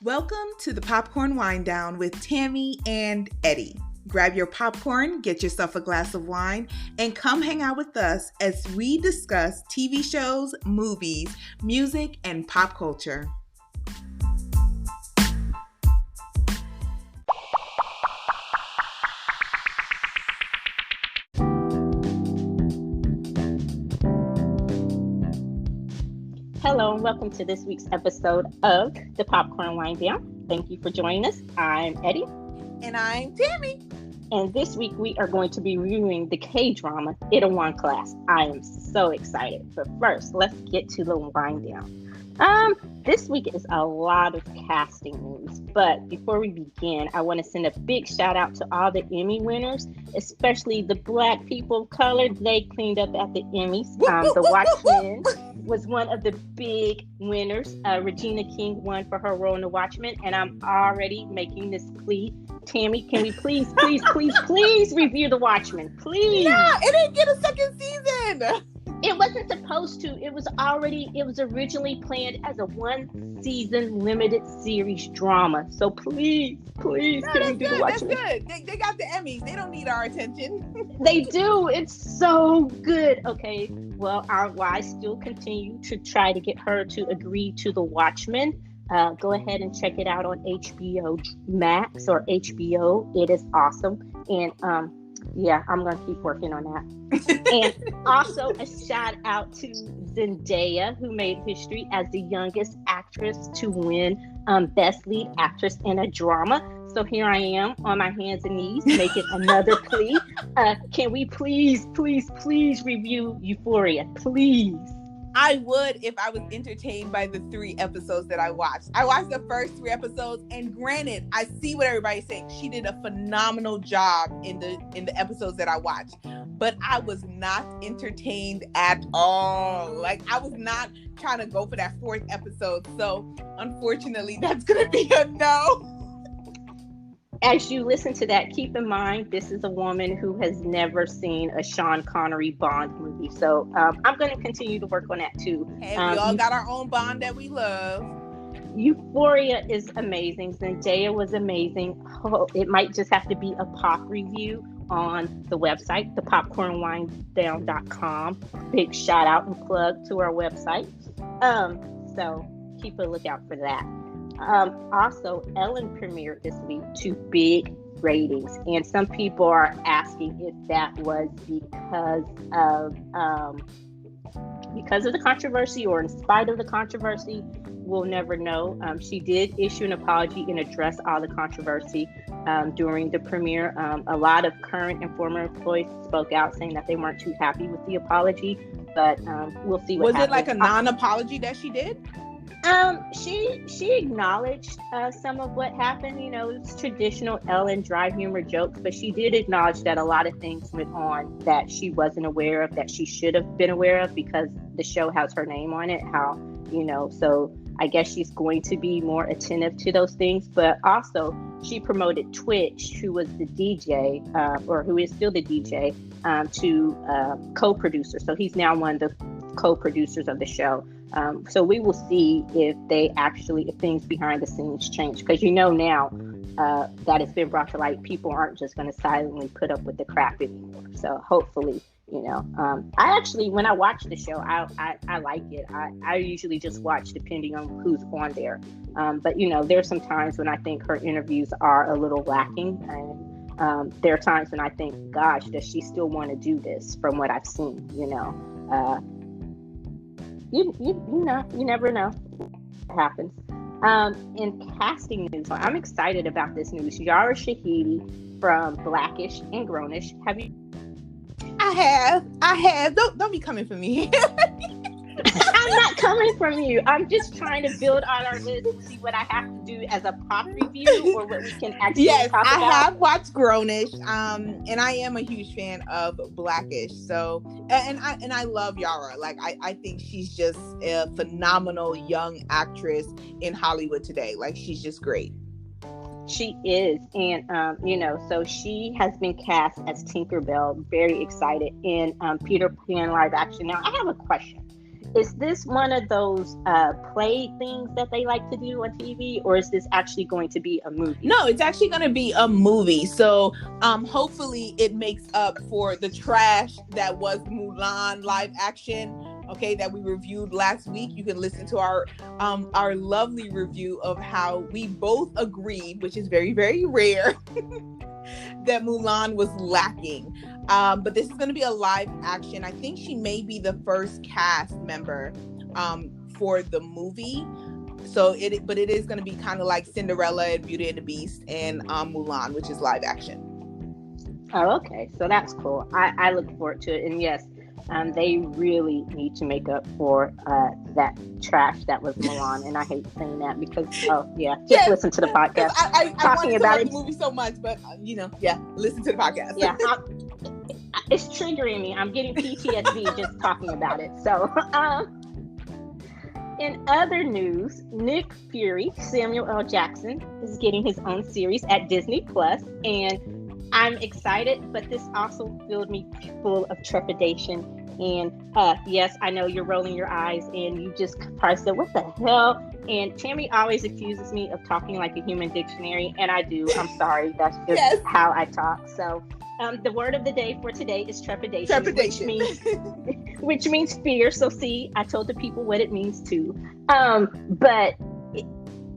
Welcome to the Popcorn Winedown with Tammy and Eddie. Grab your popcorn, get yourself a glass of wine, and come hang out with us as we discuss TV shows, movies, music, and pop culture. Hello and welcome to this week's episode of the Popcorn Winedown. Thank you for joining us. I'm Eddie. And I'm Tammy. And this week we are going to be reviewing the K-drama Itaewon Class. I am so excited. But first, let's get to the winedown. This week is a lot of casting news. But before we begin, I want to send a big shout out to all the Emmy winners, especially the Black people of color. They cleaned up at the Emmys. The Watchmen was one of the big winners. Regina King won for her role in The Watchmen, and I'm already making this plea. Tammy, can we please review The Watchmen? Please. Yeah, it didn't get a second season. It wasn't supposed to. It was originally planned as a one-season limited series drama. So please, can we do The Watchmen? That's good. They got the Emmys. They don't need our attention. They do. It's so good. Okay. Well, I still continue to try to get her to agree to The Watchmen. Go ahead and check it out on HBO Max or HBO. It is awesome. And I'm going to keep working on that. And also a shout out to Zendaya, who made history as the youngest actress to win Best Lead Actress in a Drama. So here I am on my hands and knees making another plea. Can we please review Euphoria, please? I would if I was entertained by the 3 episodes that I watched. I watched the first 3 episodes, and granted, I see what everybody's saying. She did a phenomenal job in the episodes that I watched, but I was not entertained at all. Like, I was not trying to go for that 4th episode. So, unfortunately, that's gonna be a no. As you listen to that, keep in mind, this is a woman who has never seen a Sean Connery Bond movie. So I'm going to continue to work on that too. Hey, we all got our own Bond that we love. Euphoria is amazing. Zendaya was amazing. Oh, it might just have to be a pop review on the website, thepopcornwinedown.com. Big shout out and plug to our website. So keep a lookout for that. Also, Ellen premiered this week to big ratings, and some people are asking if that was because of the controversy or in spite of the controversy. We'll never know. She did issue an apology and address all the controversy during the premiere. A lot of current and former employees spoke out saying that they weren't too happy with the apology, but we'll see what happens. Was it like a non-apology that she did? She acknowledged some of what happened. You know, it's traditional Ellen dry humor jokes, but she did acknowledge that a lot of things went on that she wasn't aware of, that she should have been aware of because the show has her name on it. So I guess she's going to be more attentive to those things. But also, she promoted Twitch, who was the DJ, or who is still the DJ, to co-producer. So he's now one of the co-producers of the show. So we will see if things behind the scenes change, because now that it's been brought to light, people aren't just going to silently put up with the crap anymore. So hopefully, I actually, when I watch the show, I like it. I usually just watch depending on who's on there. But there's some times when I think her interviews are a little lacking, and there are times when I think, gosh, does she still want to do this? From what I've seen, You never know what happens. In casting news, I'm excited about this news. Yara Shahidi from Blackish and Grownish. Have you? I have. Don't be coming for me. I'm not coming from you. I'm just trying to build on our list and see what I have to do as a pop review or what we can actually talk about. Yes, I have watched Grownish, and I am a huge fan of Blackish. So, and I love Yara. Like, I think she's just a phenomenal young actress in Hollywood today. Like, she's just great. She is, and so she has been cast as Tinkerbell. Very excited in Peter Pan live action. Now, I have a question. is this one of those play things that they like to do on TV, or is this actually going to be a movie? No, it's actually going to be a movie. So hopefully it makes up for the trash that was Mulan live action, okay, that we reviewed last week. You can listen to our lovely review of how we both agreed, which is very, very rare, that Mulan was lacking. But this is going to be a live action. I think she may be the first cast member for the movie. So it is going to be kind of like Cinderella and Beauty and the Beast and Mulan, which is live action. Oh, okay. So that's cool. I look forward to it. And yes, they really need to make up for that trash that was Mulan. And I hate saying that because, listen to the podcast. I wanted to love the movie so much, but, listen to the podcast. Yeah, it's triggering me. I'm getting PTSD just talking about it. So, in other news, Nick Fury, Samuel L. Jackson, is getting his own series at Disney Plus, and I'm excited, but this also filled me full of trepidation. And yes, I know you're rolling your eyes, and you just probably said, "What the hell?" And Tammy always accuses me of talking like a human dictionary, and I do. I'm sorry, that's just how I talk. So, the word of the day for today is trepidation. Which means fear. So see, I told the people what it means too. But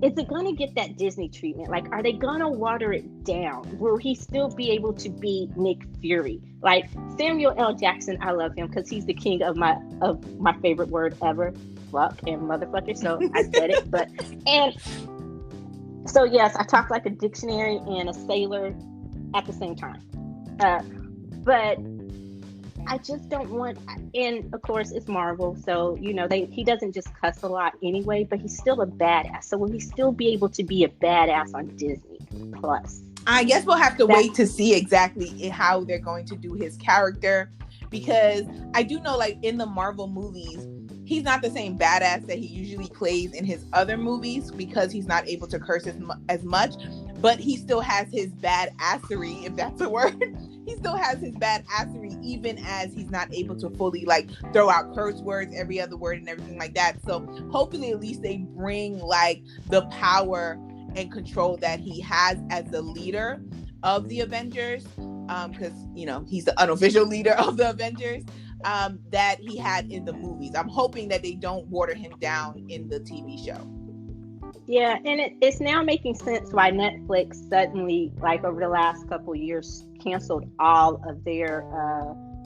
is it going to get that Disney treatment? Like, are they going to water it down? Will he still be able to be Nick Fury? Like Samuel L. Jackson, I love him because he's the king of my favorite word ever, fuck and motherfucker. So I said it, so yes, I talk like a dictionary and a sailor at the same time. But I just don't want, and of course it's Marvel, so he doesn't just cuss a lot anyway, but he's still a badass. So will he still be able to be a badass on Disney Plus? I guess we'll have to wait to see exactly how they're going to do his character, because I do know, like, in the Marvel movies, he's not the same badass that he usually plays in his other movies because he's not able to curse as much, but he still has his badassery, if that's a word. He still has his badassery even as he's not able to fully, like, throw out curse words, every other word and everything like that. So hopefully at least they bring, like, the power and control that he has as the leader of the Avengers, because, he's the unofficial leader of the Avengers, that he had in the movies. I'm hoping that they don't water him down in the TV show. Yeah, and it's now making sense why Netflix suddenly, like, over the last couple of years, canceled all of their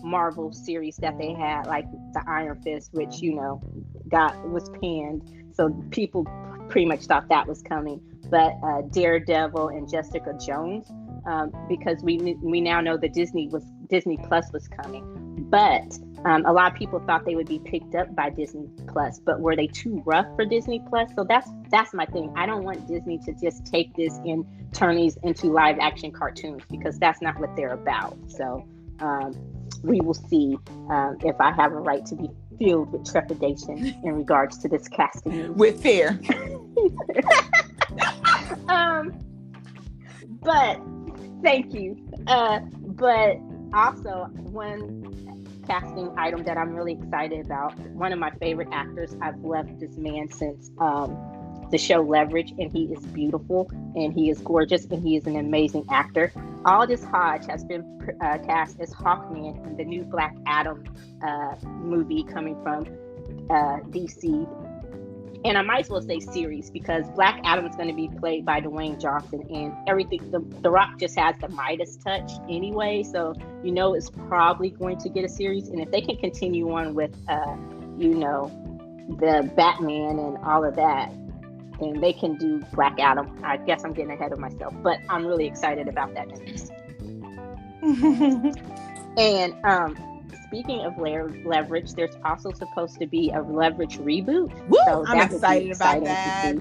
Marvel series that they had, like the Iron Fist, which was panned, so people pretty much thought that was coming. But Daredevil and Jessica Jones, because we now know that Disney Plus was coming, but a lot of people thought they would be picked up by Disney Plus, but were they too rough for Disney Plus? So that's my thing. I don't want Disney to just take this and turn these into live action cartoons, because that's not what they're about. So we will see if I have a right to be filled with trepidation in regards to this casting. With fear. But thank you. But also one casting item that I'm really excited about. One of my favorite actors. I've loved this man since the show Leverage, and he is beautiful and he is gorgeous and he is an amazing actor. Aldous Hodge has been cast as Hawkman in the new Black Adam movie coming from DC. And I might as well say series, because Black Adam is going to be played by Dwayne Johnson, and everything. The Rock just has the Midas touch anyway, so it's probably going to get a series. And if they can continue on with, the Batman and all of that, then they can do Black Adam. I guess I'm getting ahead of myself, but I'm really excited about that news. And speaking of Leverage, there's also supposed to be a Leverage reboot. Woo! So I'm excited about that.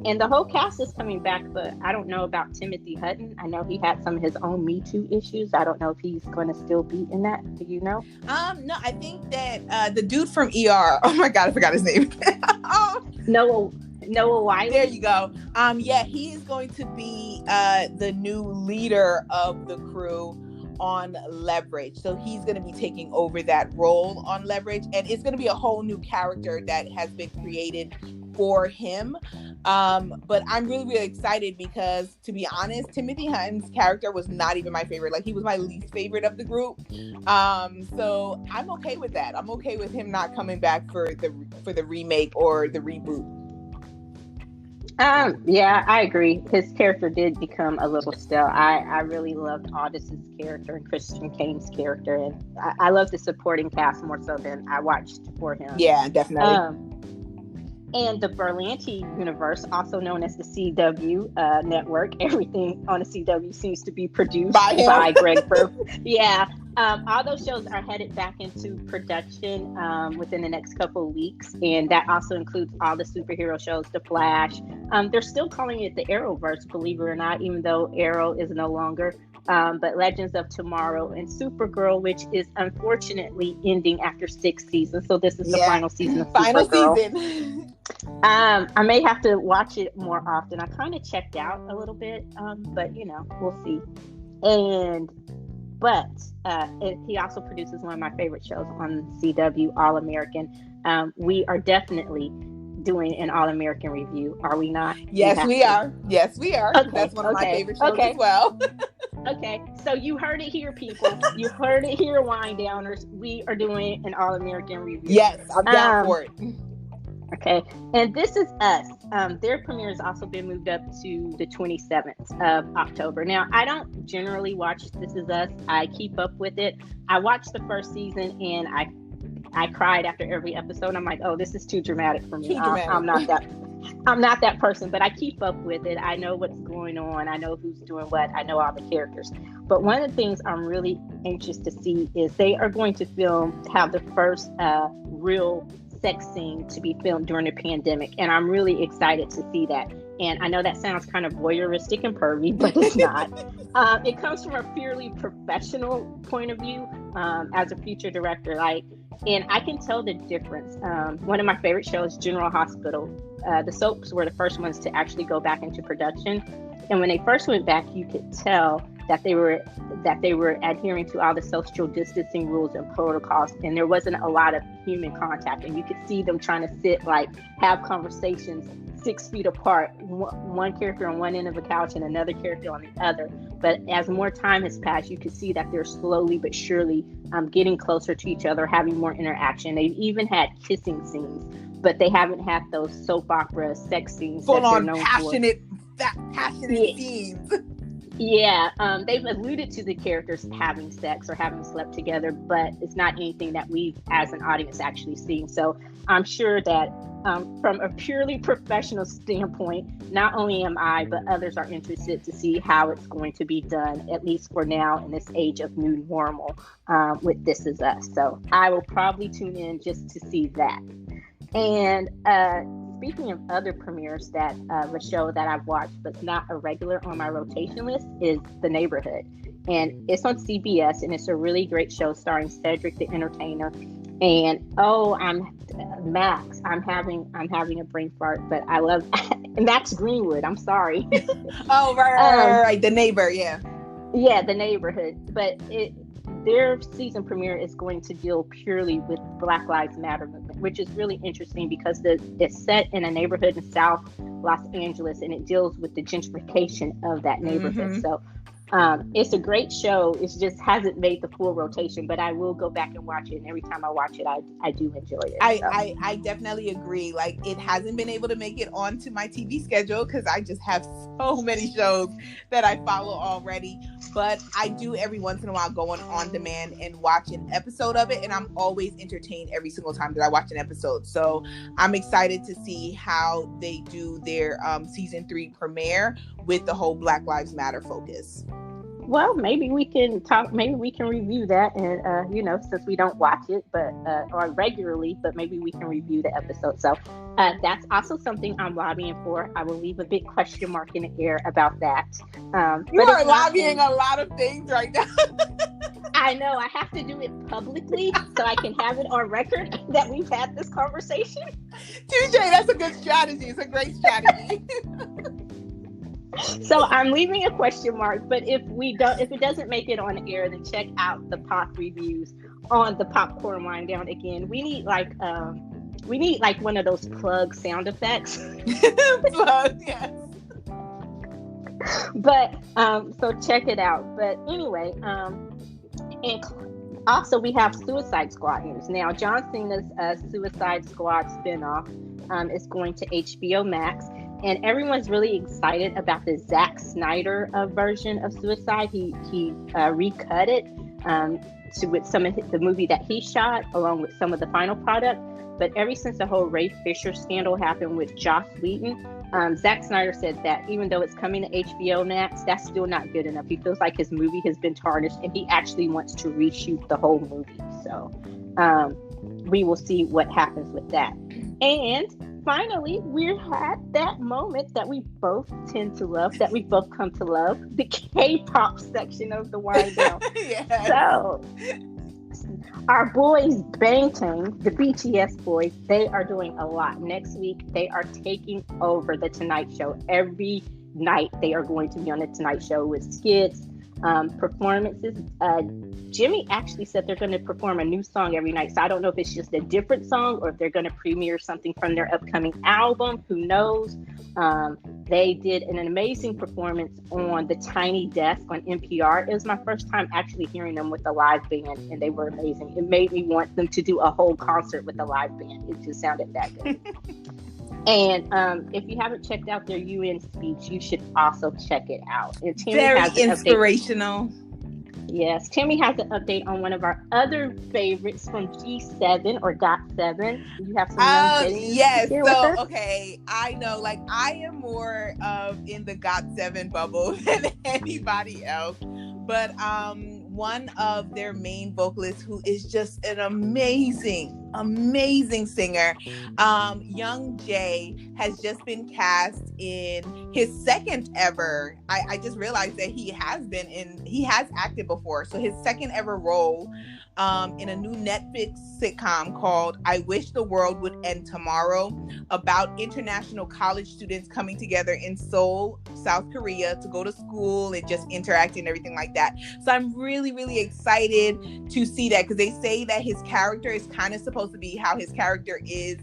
And the whole cast is coming back, but I don't know about Timothy Hutton. I know he had some of his own Me Too issues. I don't know if he's going to still be in that. Do you know? No, I think that the dude from ER. Oh my God, I forgot his name. Noah Wiley. There you go. Yeah, he is going to be the new leader of the crew on Leverage. So he's going to be taking over that role on Leverage, and it's going to be a whole new character that has been created for him. But I'm really, really excited because, to be honest, Timothy Hunt's character was not even my favorite. Like, he was my least favorite of the group. So I'm okay with that. I'm okay with him not coming back for the remake or the reboot. Yeah, I agree. His character did become a little stale. I really loved Aldous' character and Christian Kane's character, and I love the supporting cast more so than I watched for him. Yeah, definitely. And the Berlanti universe, also known as the CW network, everything on the CW seems to be produced by Greg Berlanti. Yeah. All those shows are headed back into production within the next couple of weeks, and that also includes all the superhero shows, The Flash. They're still calling it the Arrowverse, believe it or not, even though Arrow is no longer. But Legends of Tomorrow and Supergirl, which is unfortunately ending after 6 seasons. So this is the final season of Supergirl. Season. I may have to watch it more often. I kind of checked out a little bit, but we'll see. But he also produces one of my favorite shows on CW, All American. We are definitely doing an All American review, are we not? Yes, we are. Yes, we are. Okay, that's one of my favorite shows as well. Okay, so you heard it here, people. You heard it here, Winedowners. We are doing an All American review. Yes, I'm down for it. Okay, and This Is Us. Their premiere has also been moved up to the 27th of October. Now, I don't generally watch This Is Us. I keep up with it. I watched the first season and I cried after every episode. I'm like, oh, this is too dramatic for me. I'm not that person, but I keep up with it. I know what's going on. I know who's doing what. I know all the characters. But one of the things I'm really anxious to see is they are going to have the first real sex scene to be filmed during the pandemic, and I'm really excited to see that. And I know that sounds kind of voyeuristic and pervy, but it's not. It comes from a purely professional point of view as a future director, and I can tell the difference. One of my favorite shows, General Hospital. The soaps were the first ones to actually go back into production, and when they first went back, you could tell that they were adhering to all the social distancing rules and protocols, and there wasn't a lot of human contact, and you could see them trying to sit, have conversations 6 feet apart, one character on one end of a couch and another character on the other. But as more time has passed, you can see that they're slowly but surely getting closer to each other, having more interaction. They've even had kissing scenes, but they haven't had those soap opera sex scenes full on passionate scenes. Yeah, they've alluded to the characters having sex or having slept together, but it's not anything that we as an audience actually seen. So I'm sure that from a purely professional standpoint, not only am I, but others are interested to see how it's going to be done, at least for now in this age of new normal with This Is Us. So I will probably tune in just to see that. And speaking of other premieres that a show that I've watched but's not a regular on my rotation list is The Neighborhood, and it's on CBS, and it's a really great show starring Cedric the Entertainer. And I'm having a brain fart, but I love Max Greenwood. I'm sorry. Oh right, The Neighbor, yeah, The Neighborhood, but their season premiere is going to deal purely with Black Lives Matter movement, which is really interesting because it's set in a neighborhood in South Los Angeles, and it deals with the gentrification of that neighborhood. Mm-hmm. So it's a great show. It just hasn't made the full rotation, but I will go back and watch it. And every time I watch it, I do enjoy it. I definitely agree. It hasn't been able to make it onto my TV schedule because I just have so many shows that I follow already. But I do every once in a while go on demand and watch an episode of it, and I'm always entertained every single time that I watch an episode. So I'm excited to see how they do their season 3 premiere with the whole Black Lives Matter focus. Well, maybe we can review that, and since we don't watch it, but or regularly, but maybe we can review the episode. So that's also something I'm lobbying for. I will leave a big question mark in the air about that. You are lobbying a lot of things right now. I know. I have to do it publicly so I can have it on record that we've had this conversation. TJ, that's a good strategy. It's a great strategy. So I'm leaving a question mark, but if it doesn't make it on air, then check out the pop reviews on the Popcorn Winedown again. We need like one of those plug sound effects. Plug, yes. But so check it out. But anyway, and also we have Suicide Squad news. Now John Cena's Suicide Squad spinoff is going to HBO Max. And everyone's really excited about the Zack Snyder version of Suicide. He recut it with some of the movie that he shot, along with some of the final product. But ever since the whole Ray Fisher scandal happened with Joss Whedon, Zack Snyder said that even though it's coming to HBO Max, that's still not good enough. He feels like his movie has been tarnished, and he actually wants to reshoot the whole movie. So we will see what happens with that. And finally, we had that moment that we both tend to love, that we both come to love, the K-pop section of the Winedown. Yes. So, our boys Bangtan, the BTS boys, they are doing a lot. Next week, they are taking over the Tonight Show. Every night, they are going to be on the Tonight Show with skits, performances. Jimmy actually said they're going to perform a new song every night. So I don't know if it's just a different song or if they're going to premiere something from their upcoming album. Who knows? They did an amazing performance on the Tiny Desk on NPR. It was my first time actually hearing them with a live band, and they were amazing. It made me want them to do a whole concert with a live band. It just sounded that good. And if you haven't checked out their UN speech, you should also check it out. And Timmy very has an inspirational. Update. Yes, Timmy has an update on one of our other favorites from G7 or GOT7. You have some yes. So okay, I know, like I am more in the GOT7 bubble than anybody else, but one of their main vocalists, who is just an amazing singer, YoungJae, has just been cast in his second ever. I just realized that he has acted before, so his second ever role in a new Netflix sitcom called I Wish the World Would End Tomorrow, about international college students coming together in Seoul, South Korea, to go to school and just interact and everything like that. So I'm really excited to see that, because they say that his character is kind of supposed to be how his character is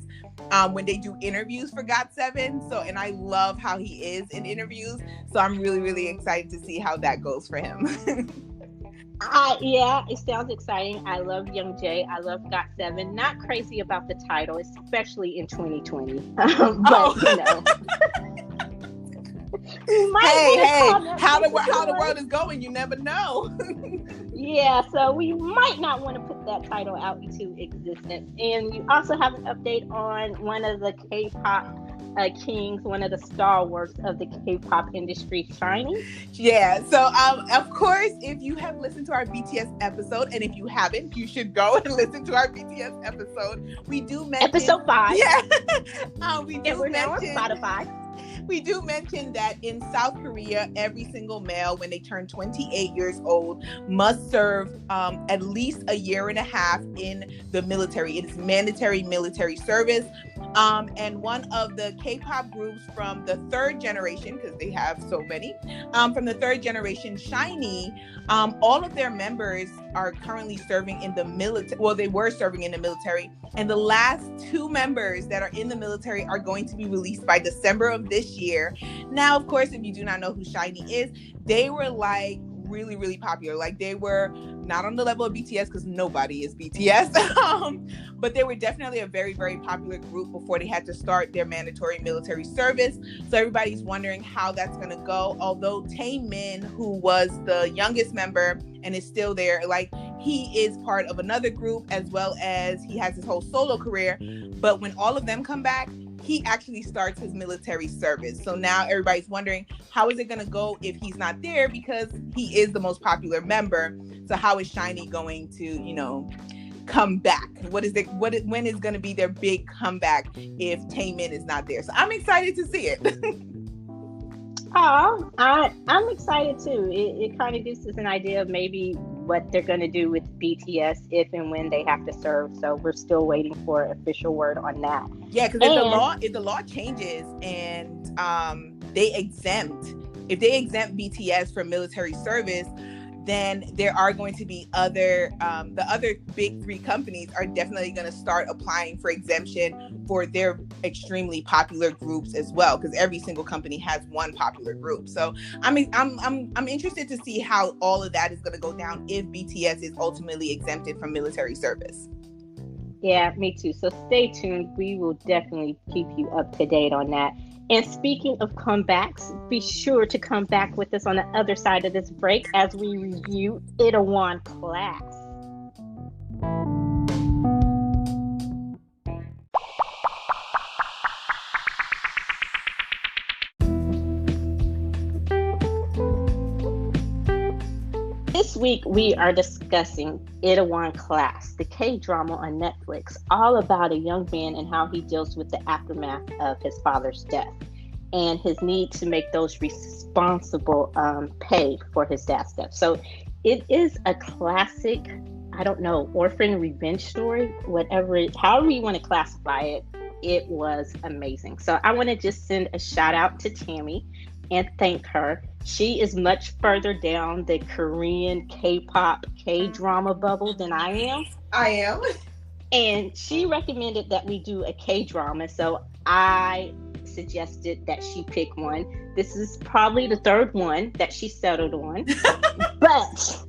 when they do interviews for GOT7. So, and I love how he is in interviews. So I'm really excited to see how that goes for him. Yeah, it sounds exciting. I love YoungJae. I love GOT7. Not crazy about the title, especially in 2020. But you know. Hey, how the world is going, you never know. Yeah, so we might not want to put that title out into existence. And you also have an update on one of the K-pop kings, one of the stalwarts of the K-pop industry, SHINee. Yeah, so of course, if you have listened to our BTS episode, and if you haven't, you should go and listen to our BTS episode. We do mention episode 5. Yeah, we're now on Spotify. We do mention that in South Korea, every single male, when they turn 28 years old, must serve at least a year and a half in the military. It is mandatory military service. And one of the K-pop groups from the third generation, because they have so many, from the third generation, SHINee, all of their members are currently serving in the military. Well, they were serving in the military. And the last 2 members that are in the military are going to be released by December of this year. Now, of course, if you do not know who SHINee is, they were like really popular. Like, they were not on the level of BTS, because nobody is BTS, but they were definitely a very popular group before they had to start their mandatory military service. So everybody's wondering how that's going to go. Although Taemin, who was the youngest member and is still there, like, he is part of another group, as well as he has his whole solo career. But when all of them come back, he actually starts his military service. So now everybody's wondering, how is it going to go if he's not there, because he is the most popular member. So how is SHINee going to, come back? When is going to be their big comeback if Taemin is not there? So I'm excited to see it. Oh, I'm excited too. It kind of gives us an idea of maybe what they're going to do with BTS if and when they have to serve. So we're still waiting for official word on that. Yeah, because if the law changes and they exempt if they exempt BTS from military service, then there are going to be the other big three companies are definitely going to start applying for exemption for their extremely popular groups as well, because every single company has one popular group. So I'm interested to see how all of that is going to go down if BTS is ultimately exempted from military service. Yeah, me too. So stay tuned. We will definitely keep you up to date on that. And speaking of comebacks, be sure to come back with us on the other side of this break as we review Itaewon Class. This week, we are discussing Itaewon Class, the K-drama on Netflix, all about a young man and how he deals with the aftermath of his father's death and his need to make those responsible pay for his dad's death. So it is a classic, I don't know, orphan revenge story, however you want to classify it. It was amazing. So I want to just send a shout out to Tammy and thank her. She is much further down the Korean K-pop, K-drama bubble than I am. I am. And she recommended that we do a K-drama. So I suggested that she pick one. This is probably the third one that she settled on. But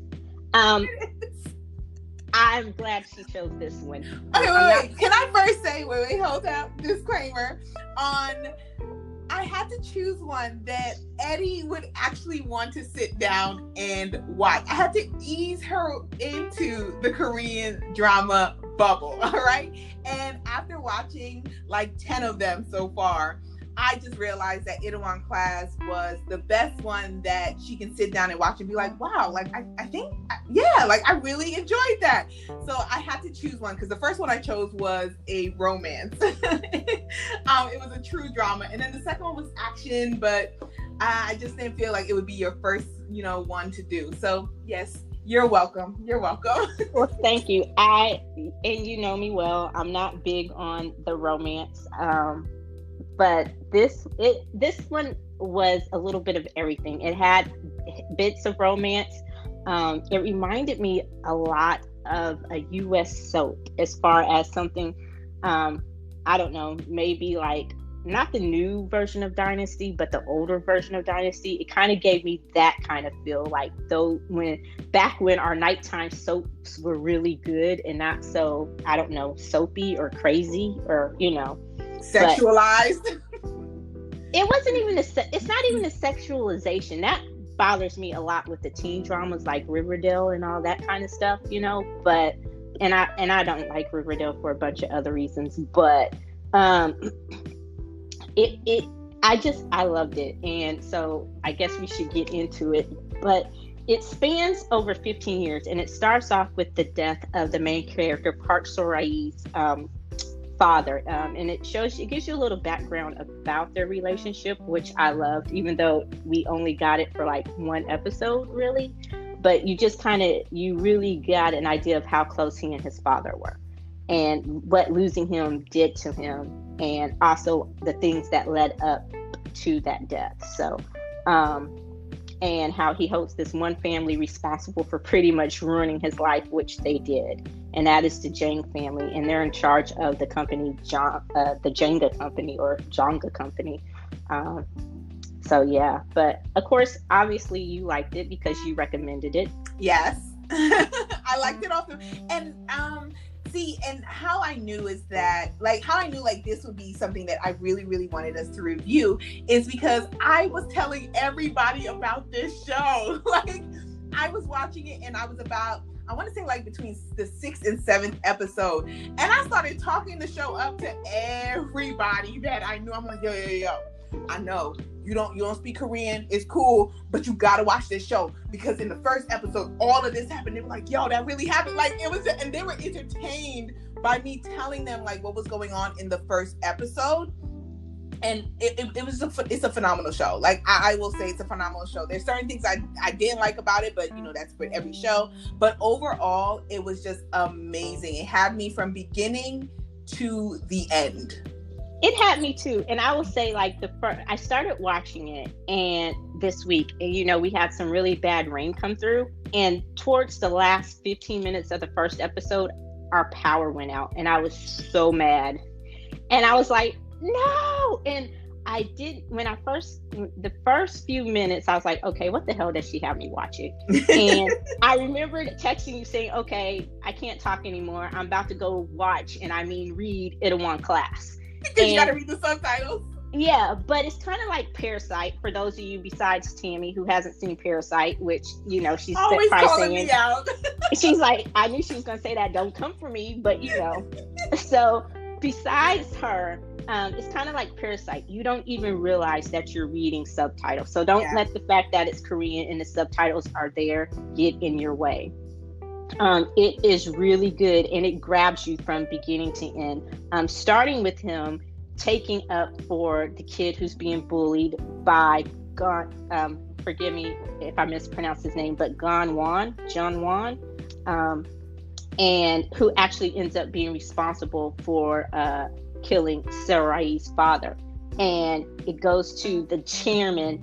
I'm glad she chose this one. Okay, wait. Can I first say, hold up, disclaimer on... I had to choose one that Eddie would actually want to sit down and watch. I had to ease her into the Korean drama bubble, all right? And after watching like 10 of them so far, I just realized that Itaewon Class was the best one that she can sit down and watch and be like, wow, like I think, yeah, like I really enjoyed that. So I had to choose one because the first one I chose was a romance. It was a true drama. And then the second one was action, but I just didn't feel like it would be your first, one to do. So yes, you're welcome. You're welcome. Well, thank you. And you know me well, I'm not big on the romance. But this one was a little bit of everything. It had bits of romance. It reminded me a lot of a U.S. soap as far as something, I don't know, maybe like not the new version of Dynasty, but the older version of Dynasty. It kind of gave me that kind of feel, like back when our nighttime soaps were really good and not so, I don't know, soapy or crazy or, sexualized. It wasn't even it's not even a sexualization that bothers me a lot with the teen dramas like Riverdale and all that kind of stuff, but and I don't like Riverdale for a bunch of other reasons, but I loved it. And so I guess we should get into it. But it spans over 15 years, and it starts off with the death of the main character, Park Seo-Joon's father, and it gives you a little background about their relationship, which I loved, even though we only got it for like one episode really, but you really got an idea of how close he and his father were and what losing him did to him, and also the things that led up to that death. So and how he holds this one family responsible for pretty much ruining his life, which they did. And that is the Jang family. And they're in charge of the company, the Jenga company or Jonga company. So yeah, but of course, obviously you liked it because you recommended it. Yes. I liked it also. And and how I knew is that, this would be something that I really, really wanted us to review is because I was telling everybody about this show. Like, I was watching it and I was about, I want to say like between the 6th and 7th episode. And I started talking the show up to everybody that I knew. I'm like, yo. I know you don't speak Korean. It's cool, but you gotta watch this show because in the first episode, all of this happened. They were like, "Yo, that really happened!" Like it was, and they were entertained by me telling them like what was going on in the first episode. And it's a phenomenal show. Like I will say, it's a phenomenal show. There's certain things I didn't like about it, but that's for every show. But overall, it was just amazing. It had me from beginning to the end. It had me too. And I will say, like, I started watching it, and this week, and you know, we had some really bad rain come through, and towards the last 15 minutes of the first episode, our power went out, and I was so mad. And I was like, no. And I did, the first few minutes, I was like, okay, what the hell does she have me watching? And I remembered texting you saying, okay, I can't talk anymore. I'm about to go watch, and I mean read Itaewon Class. Because you got to read the subtitles. Yeah, but it's kind of like Parasite, for those of you besides Tammy who hasn't seen Parasite, which, you know, she's always calling me out. She's like, I knew she was going to say that, don't come for me, but you know. So besides her, it's kind of like Parasite. You don't even realize that you're reading subtitles. So don't let the fact that it's Korean and the subtitles are there get in your way. It is really good, and it grabs you from beginning to end. Starting with him taking up for the kid who's being bullied by forgive me if I mispronounce his name, but John Won, and who actually ends up being responsible for killing Sarai's father. And it goes to the chairman,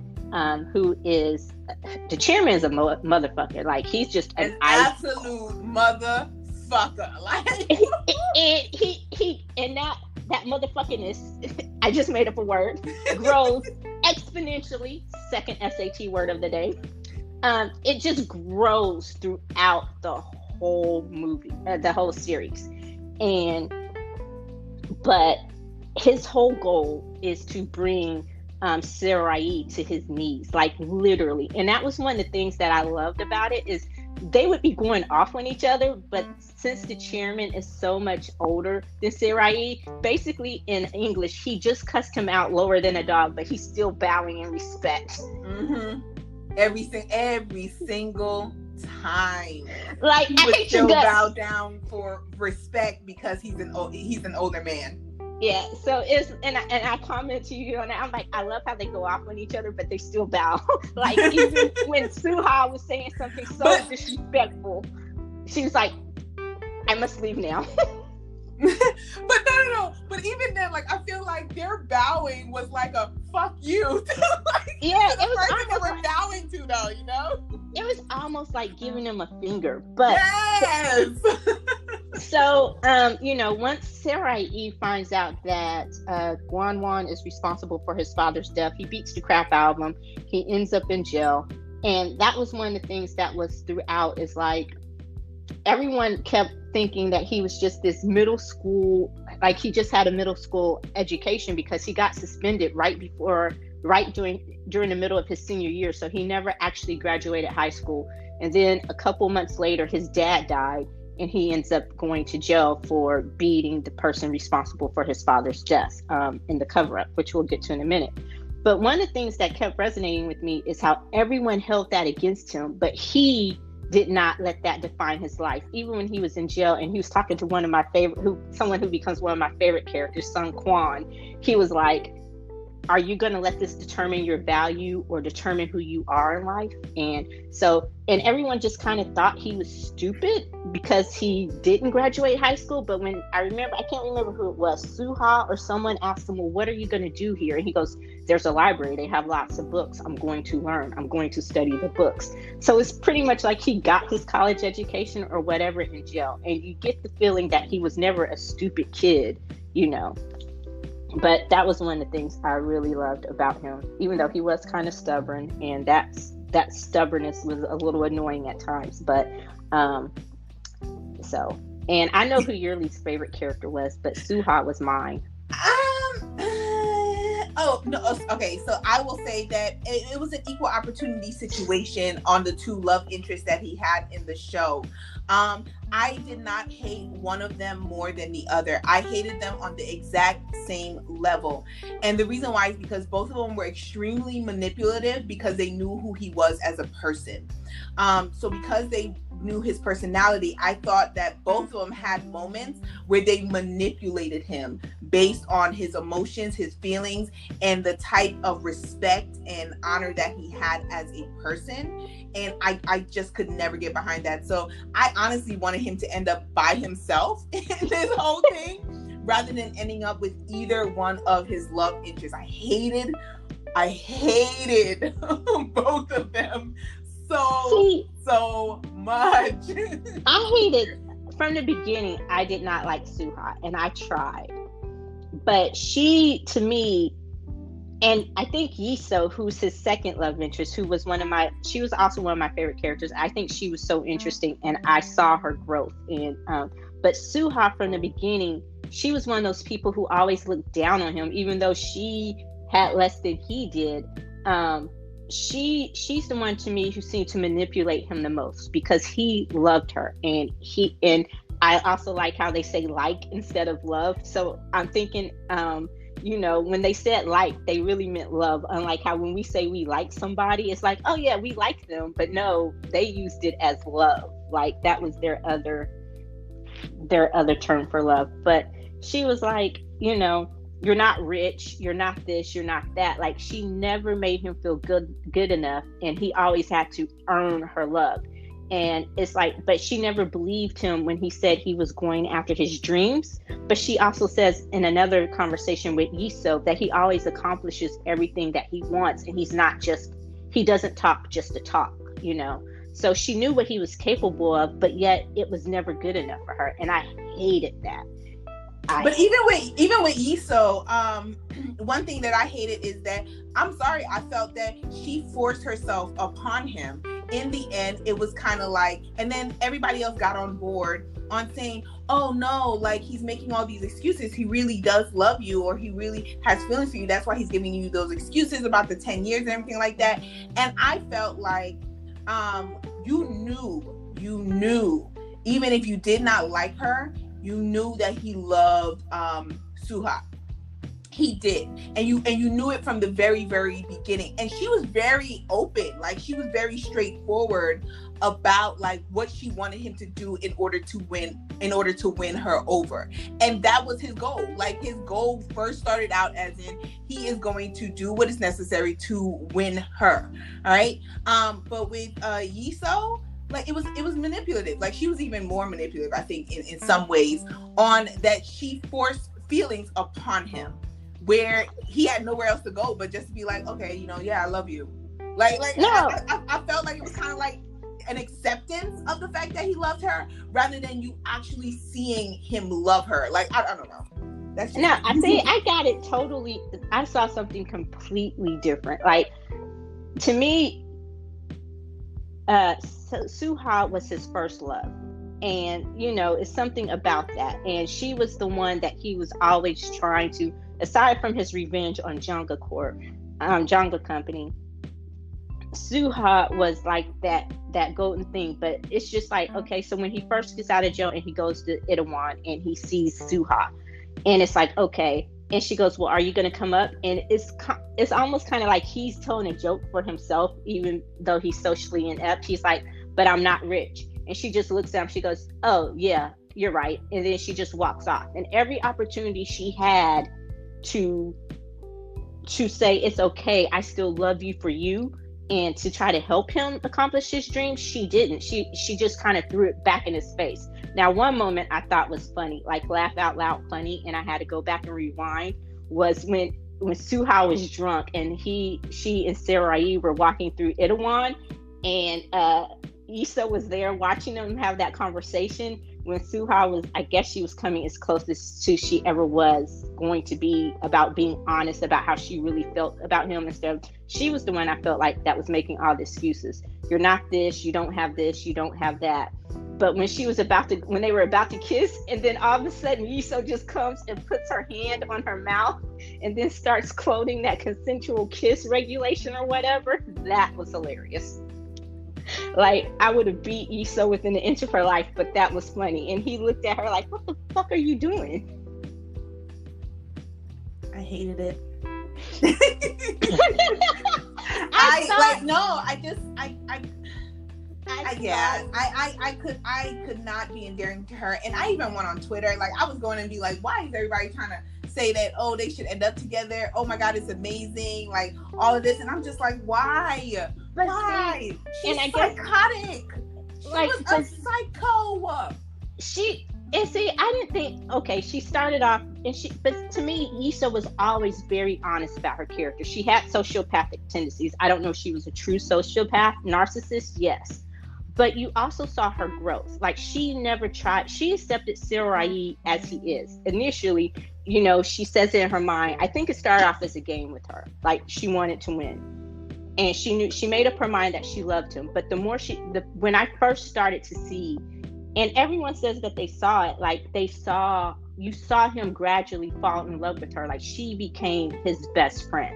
who is a motherfucker. Like, he's just an absolute motherfucker. Like, and that motherfuckiness, I just made up a word, grows exponentially. Second SAT word of the day. It just grows throughout the whole movie, the whole series. But his whole goal is to bring Sarai to his knees, like literally. And that was one of the things that I loved about it, is they would be going off on each other, but since the chairman is so much older than Sarai, basically in English, he just cussed him out lower than a dog, but he's still bowing in respect. Mm-hmm. Every single time. Like, he would still bow down for respect because he's an older man. Yeah, so and I comment to you on that. I'm like, I love how they go off on each other, but they still bow. Like, even when Suha was saying something so disrespectful, she was like, I must leave now. But no. But even then, like, I feel like their bowing was like a fuck you. Like, yeah, it was the person they were bowing to, though, you know? It was almost like giving them a finger. But yes. So, you know, once Sarai finds out that Gwan is responsible for his father's death, he beats the crap out of him. He ends up in jail. And that was one of the things that was throughout, is like, everyone kept thinking that he was just this middle school, like he just had a middle school education, because he got suspended during the middle of his senior year. So he never actually graduated high school. And then a couple months later, his dad died, and he ends up going to jail for beating the person responsible for his father's death in the cover-up, which we'll get to in a minute. But one of the things that kept resonating with me is how everyone held that against him, but he did not let that define his life. Even when he was in jail and he was talking to someone who becomes one of my favorite characters, Sung Kwan, he was like, are you going to let this determine your value or determine who you are in life? And everyone just kind of thought he was stupid because he didn't graduate high school. But when I can't remember who it was, Suha or someone asked him, well, what are you going to do here? And he goes, there's a library. They have lots of books. I'm going to learn. I'm going to study the books. So it's pretty much like he got his college education or whatever in jail. And you get the feeling that he was never a stupid kid, you know. But that was one of the things I really loved about him, even though he was kind of stubborn, and that stubbornness was a little annoying at times. But and I know who your least favorite character was, but Suha was mine. Oh no, okay. So I will say that it was an equal opportunity situation on the two love interests that he had in the show. I did not hate one of them more than the other. I hated them on the exact same level. And the reason why is because both of them were extremely manipulative because they knew who he was as a person. So because they knew his personality, I thought that both of them had moments where they manipulated him based on his emotions, his feelings, and the type of respect and honor that he had as a person. And I just could never get behind that. So I honestly wanted him to end up by himself in this whole thing rather than ending up with either one of his love interests. I hated I hated both of them so much. I hated from the beginning. I did not like Suha, and I tried, but she, to me, and I think Yiso, who's his second love interest, who was she was also one of my favorite characters. I think she was so interesting, and I saw her growth. And but Suha, from the beginning, she was one of those people who always looked down on him, even though she had less than he did. She's the one to me who seemed to manipulate him the most, because he loved her, and I also like how they say like instead of love. So I'm thinking, when they said like, they really meant love. Unlike how when we say we like somebody, it's like, oh yeah, we like them, but no, they used it as love. Like that was their other term for love. But she was like, you're not rich, you're not this, you're not that. Like she never made him feel good enough, and he always had to earn her love. And it's like, but she never believed him when he said he was going after his dreams. But she also says in another conversation with Yiso that he always accomplishes everything that he wants, and he doesn't talk just to talk, So she knew what he was capable of, but yet it was never good enough for her, and I hated that. But even with Yiso, one thing that I hated is that, I'm sorry, I felt that she forced herself upon him. In the end, it was kind of like, and then everybody else got on board on saying, oh no, like he's making all these excuses. He really does love you, or he really has feelings for you. That's why he's giving you those excuses about the 10 years and everything like that. And I felt like you knew, even if you did not like her, you knew that he loved Suha. He did, and you knew it from the very, very beginning. And she was very open, like she was very straightforward about like what she wanted him to do in order to win her over. And that was his goal. Like his goal first started out as in, he is going to do what is necessary to win her. All right. But with Yiso, like it was manipulative. Like she was even more manipulative, I think, in some ways, on that she forced feelings upon him, where he had nowhere else to go but just to be like, okay, yeah, I love you. Like no. I felt like it was kind of like an acceptance of the fact that he loved her, rather than you actually seeing him love her. Like I don't know. That's just... No, I got it totally. I saw something completely different. Like to me, Suha was his first love, and it's something about that. And she was the one that he was always trying to, aside from his revenge on Jonga Company, Suha was like that golden thing. But it's just like, okay, so when he first gets out of jail and he goes to Itaewon and he sees Suha, and it's like, okay, and she goes, well, are you going to come up? And it's almost kind of like he's telling a joke for himself, even though he's socially inept. He's like, but I'm not rich. And she just looks at him. She goes, oh yeah, you're right. And then she just walks off. And every opportunity she had to say, it's okay, I still love you for you, and to try to help him accomplish his dreams, she didn't. She just kind of threw it back in his face. Now, one moment I thought was funny, like laugh out loud funny, and I had to go back and rewind, was when Suha was drunk and she and Sarai were walking through Itaewon, and Issa was there watching them have that conversation when Suha was, I guess she was coming as close as to she ever was going to be about being honest about how she really felt about him and stuff. She was the one I felt like that was making all the excuses. You're not this, you don't have this, you don't have that. But when they were about to kiss, and then all of a sudden Yiso just comes and puts her hand on her mouth and then starts quoting that consensual kiss regulation or whatever, that was hilarious. Like, I would have beat Yiso within an inch of her life, but that was funny. And he looked at her like, what the fuck are you doing? I hated it. I could not be endearing to her. And I even went on Twitter, like I was going and be like, why is everybody trying to say that, oh, they should end up together, oh my god, it's amazing, like all of this. And I'm just like, why? She's psychotic. She was a psycho. I didn't think, okay, she started off but to me, Issa was always very honest about her character. She had sociopathic tendencies. I don't know if she was a true sociopath, narcissist, yes. But you also saw her growth. Like, she never tried, she accepted Sarai as he is. Initially, you know, she says it in her mind, I think it started off as a game with her. Like, she wanted to win. And she made up her mind that she loved him. But the more when I first started to see, and everyone says that they saw it, like you saw him gradually fall in love with her. Like, she became his best friend.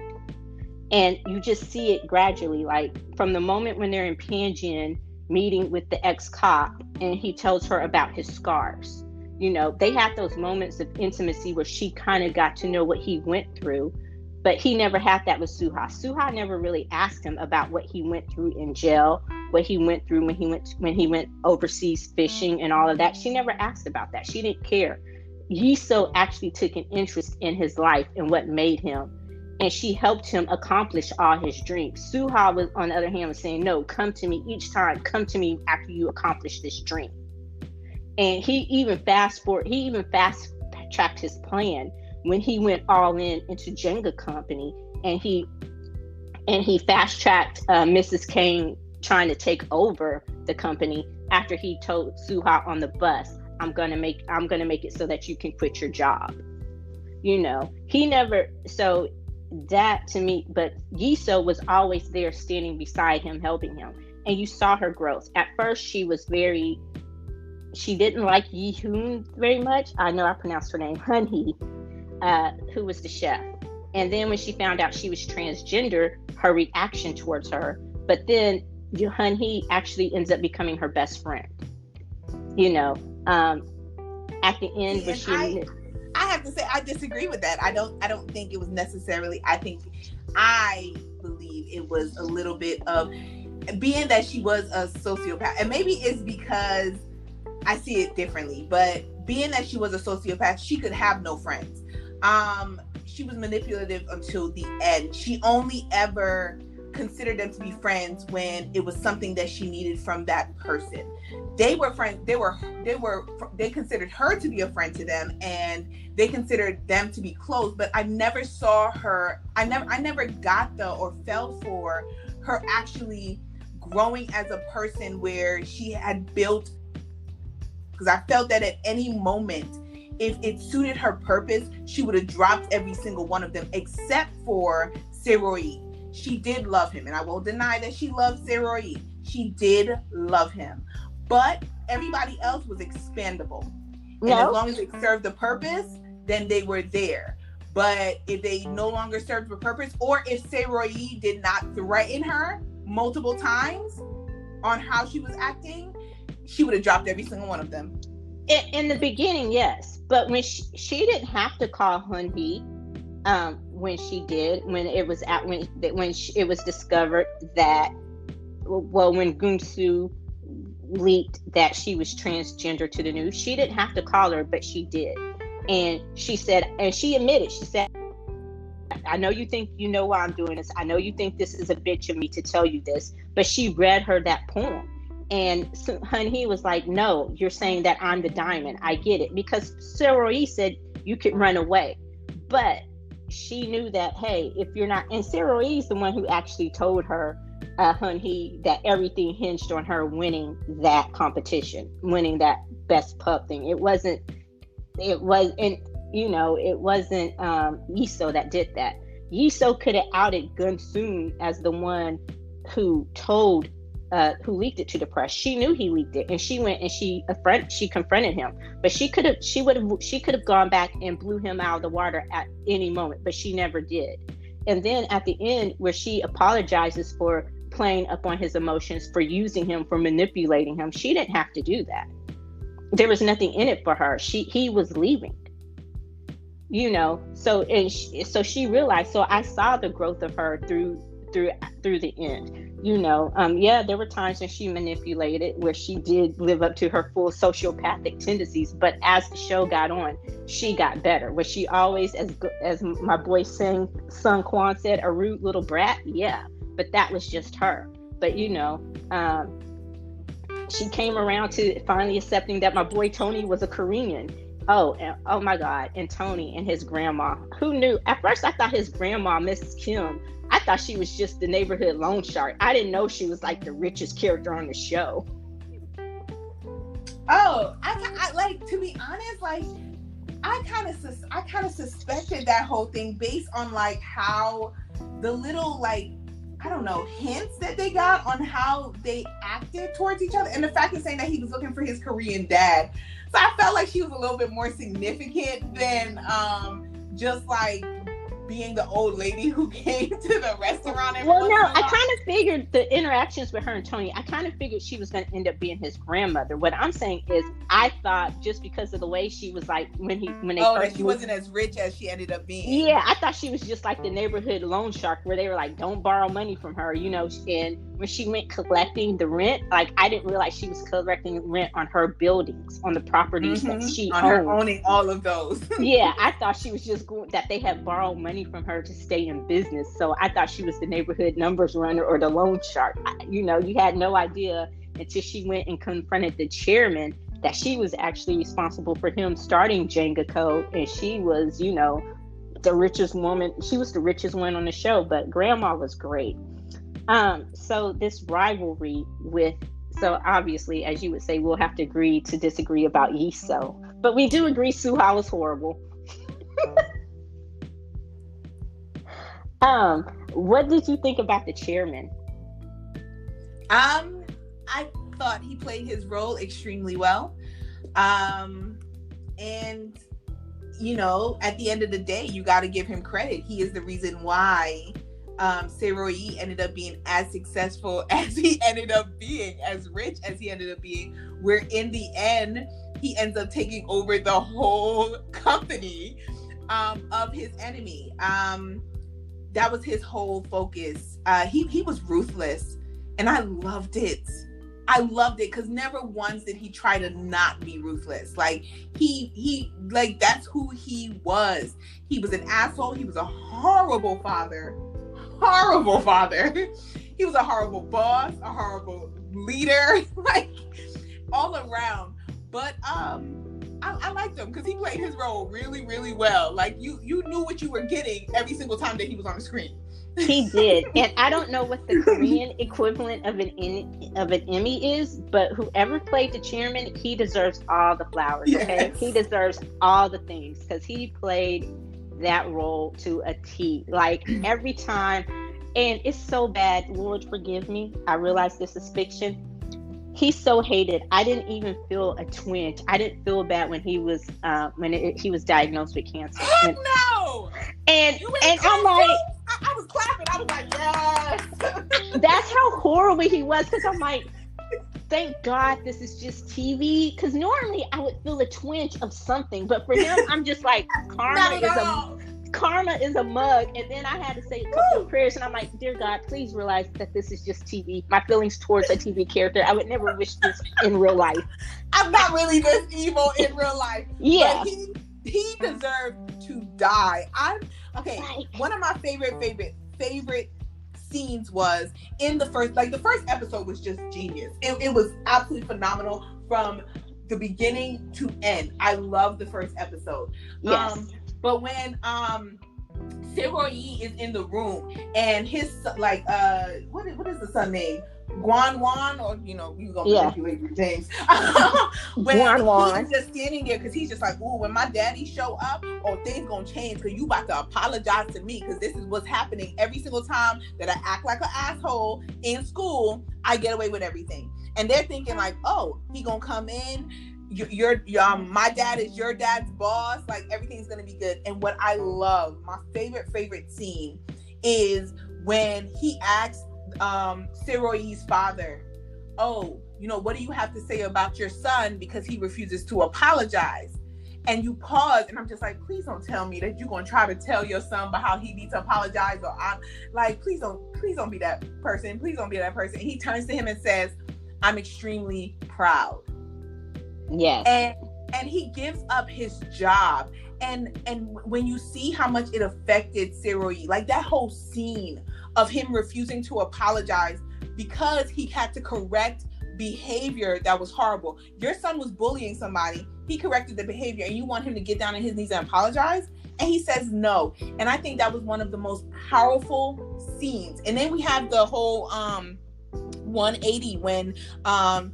And you just see it gradually, like from the moment when they're in Panjin meeting with the ex-cop and he tells her about his scars. You know, they had those moments of intimacy where she kind of got to know what he went through, but he never had that with Suha. Suha never really asked him about what he went through in jail, what he went through when he went overseas fishing and all of that. She never asked about that. She didn't care. Yiso actually took an interest in his life and what made him, and she helped him accomplish all his dreams. Suha was, on the other hand, was saying, no, come to me each time. Come to me after you accomplish this dream. And he even fast-tracked his plan when he went all into Jenga Company, and he fast-tracked Mrs. Kane trying to take over the company after he told Suha on the bus, I'm gonna make it so that you can quit your job. You know, he never, so that to me, but Yiso was always there standing beside him, helping him. And you saw her growth. At first, she didn't like Yi-hoon very much. I know I pronounced her name, Hun-hee, who was the chef. And then when she found out she was transgender, her reaction towards her. But then Hun-hee actually ends up becoming her best friend. You know, at the end, when I have to say I disagree with that. I don't think it was necessarily. I believe it was a little bit of, being that she was a sociopath, and maybe it's because I see it differently, but being that she was a sociopath, she could have no friends. She was manipulative until the end. She only ever considered them to be friends when it was something that she needed from that person. They were friends. They considered her to be a friend to them, and they considered them to be close. But I never saw her. I never got or fell for her actually growing as a person, where she had built. Because I felt that at any moment, if it suited her purpose, she would have dropped every single one of them, except for Sarai. She did love him, and I won't deny that she loved Sarai. She did love him, but everybody else was expendable. And as long as it served the purpose, then they were there. But if they no longer served the purpose, or if Sarai did not threaten her multiple times on how she was acting, she would have dropped every single one of them. In the beginning, yes, but when she didn't have to call Hun-hee, when she did, when it was discovered that, well, when Gunsu leaked that she was transgender to the news, she didn't have to call her, but she did. And she said, and she admitted, she said, I know you think you know why I'm doing this. I know you think this is a bitch of me to tell you this, but she read her that poem. And Hun-hee was like, no, you're saying that I'm the diamond. I get it. Because Sarai said you could run away. But she knew that, hey, if you're not, and Sarai is the one who actually told her, Hun-hee, that everything hinged on her winning that competition, winning that best pub thing. It wasn't Yiso that did that. Yiso could have outed Gunsoon as the one who leaked it to the press. She knew he leaked it, and she went and she confronted him. But she could have gone back and blew him out of the water at any moment, but she never did. And then at the end, where she apologizes for playing up on his emotions, for using him, for manipulating him, she didn't have to do that. There was nothing in it for her. He was leaving. You know, so she realized. So I saw the growth of her through the end. You know, there were times when she manipulated, where she did live up to her full sociopathic tendencies. But as the show got on, she got better. Was she always, as my boy Sung Kwan said, a rude little brat? Yeah, but that was just her. But you know, she came around to finally accepting that my boy Tony was a Korean. Oh my God. And Tony and his grandma. Who knew? At first, I thought his grandma, Mrs. Kim, I thought she was just the neighborhood loan shark. I didn't know she was like the richest character on the show. Oh, I like, to be honest, like, I kind of suspected that whole thing based on like how the little, like, I don't know, hints that they got on how they acted towards each other, and the fact of saying that he was looking for his Korean dad. So I felt like she was a little bit more significant than just like being the old lady who came to the restaurant. Well, no, I kind of figured the interactions with her and Tony, I kind of figured she was going to end up being his grandmother. What I'm saying is, I thought just because of the way she was like when they that she wasn't as rich as she ended up being. Yeah, I thought she was just like the neighborhood loan shark, where they were like, don't borrow money from her, you know. And when she went collecting the rent, like, I didn't realize she was collecting rent on her buildings, on the properties that she owned. Her owning all of those. Yeah, I thought she was just that they had borrowed money from her to stay in business. So I thought she was the neighborhood numbers runner or the loan shark. You know, you had no idea until she went and confronted the chairman that she was actually responsible for him starting Jenga Co. And she was, you know, the richest woman. She was the richest one on the show, but Grandma was great. So this rivalry so obviously, as you would say, we'll have to agree to disagree about Yiso. But we do agree Suha was horrible. What did you think about the chairman? I thought he played his role extremely well. And you know, at the end of the day, you got to give him credit. He is the reason why Seo-Joon ended up being as successful as he ended up being, as rich as he ended up being, where in the end, he ends up taking over the whole company of his enemy. That was his whole focus. He was ruthless, and I loved it. I loved it because never once did he try to not be ruthless. Like he like, that's who he was. He was an asshole. He was a horrible father. He was a horrible boss, a horrible leader, like all around. But I liked him because he played his role really, really well. Like you knew what you were getting every single time that he was on the screen. He did. And I don't know what the Korean equivalent of an Emmy is, but whoever played the chairman, he deserves all the flowers. Okay, yes. He deserves all the things because he played that role to a T. Like every time, and it's so bad. Lord forgive me. I realize this is fiction. He's so hated. I didn't even feel a twinge. I didn't feel bad when he was he was diagnosed with cancer. Heck no! And I'm like, I was clapping. I was like, yes. That's how horrible he was. Because I'm like, thank God this is just TV. Because normally I would feel a twinge of something, but for him, I'm just like, karma is a mug. And then I had to say a couple of prayers, and I'm like, dear God, please realize that this is just TV. My feelings towards a TV character, I would never wish this in real life. I'm not really this evil in real life. Yeah. But he deserved to die. One of my favorite scenes was in the first episode was just genius. It was absolutely phenomenal from the beginning to end. I love the first episode. Yes. But when Seo-Joon is in the room and his like what is the son name? Guan, or you know, you gonna manipulate your names. When he's just standing there because he's just like, ooh, when my daddy show up, things gonna change because you about to apologize to me because this is what's happening every single time that I act like an asshole in school. I get away with everything, and they're thinking like, oh, he gonna come in. My dad is your dad's boss. Like everything's gonna be good. And what I love, my favorite scene, is when he asks Seo-Joon's father, oh, you know, what do you have to say about your son because he refuses to apologize? And you pause, and I'm just like, please don't tell me that you're gonna try to tell your son about how he needs to apologize, or I'm like, please don't be that person. Please don't be that person. And he turns to him and says, I'm extremely proud. Yes. And he gives up his job. And when you see how much it affected Seo-Joon, like that whole scene of him refusing to apologize because he had to correct behavior that was horrible. Your son was bullying somebody. he corrected the behavior, and you want him to get down on his knees and apologize, and he says no. And I think that was one of the most powerful scenes. And then we have the whole 180 when Yiso